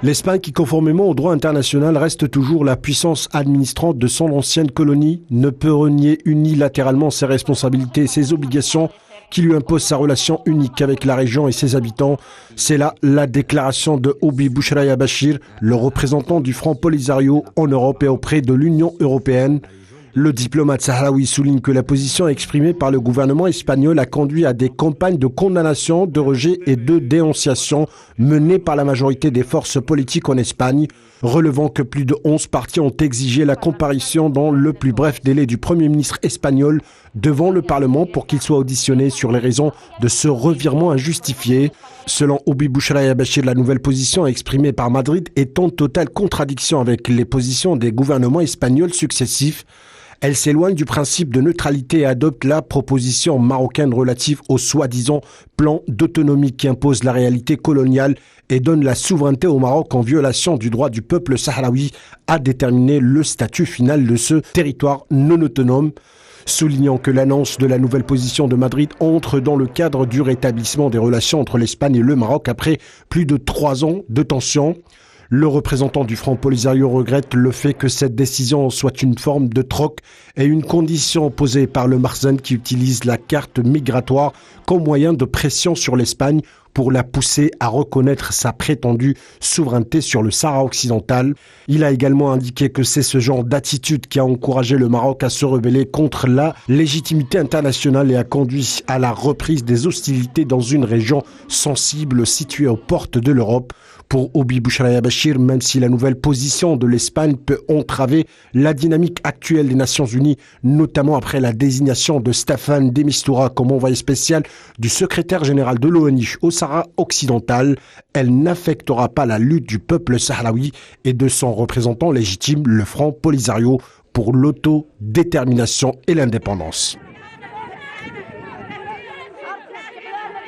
L'Espagne, qui conformément au droit international reste toujours la puissance administrante de son ancienne colonie, ne peut renier unilatéralement ses responsabilités et ses obligations qui lui imposent sa relation unique avec la région et ses habitants. C'est là la déclaration de Obi Bouchraya Bachir, le représentant du Front Polisario en Europe et auprès de l'Union européenne. Le diplomate sahraoui souligne que la position exprimée par le gouvernement espagnol a conduit à des campagnes de condamnation, de rejet et de dénonciation menées par la majorité des forces politiques en Espagne, relevant que plus de 11 partis ont exigé la comparution dans le plus bref délai du Premier ministre espagnol devant le Parlement pour qu'il soit auditionné sur les raisons de ce revirement injustifié. Selon Obi Bouchraya Bachir, la nouvelle position exprimée par Madrid est en totale contradiction avec les positions des gouvernements espagnols successifs. Elle s'éloigne du principe de neutralité et adopte la proposition marocaine relative au soi-disant plan d'autonomie qui impose la réalité coloniale et donne la souveraineté au Maroc en violation du droit du peuple sahraoui à déterminer le statut final de ce territoire non autonome. Soulignant que l'annonce de la nouvelle position de Madrid entre dans le cadre du rétablissement des relations entre l'Espagne et le Maroc après plus de 3 ans de tension. Le représentant du Front Polisario regrette le fait que cette décision soit une forme de troc et une condition posée par le Marzen qui utilise la carte migratoire comme moyen de pression sur l'Espagne pour la pousser à reconnaître sa prétendue souveraineté sur le Sahara occidental. Il a également indiqué que c'est ce genre d'attitude qui a encouragé le Maroc à se rebeller contre la légitimité internationale et a conduit à la reprise des hostilités dans une région sensible située aux portes de l'Europe. Pour Obi Bouchraya Bachir, même si la nouvelle position de l'Espagne peut entraver la dynamique actuelle des Nations Unies, notamment après la désignation de Staffan de Mistura comme envoyé spécial du secrétaire général de l'ONU au Sahara occidental, elle n'affectera pas la lutte du peuple sahraoui et de son représentant légitime, le Front Polisario, pour l'autodétermination et l'indépendance.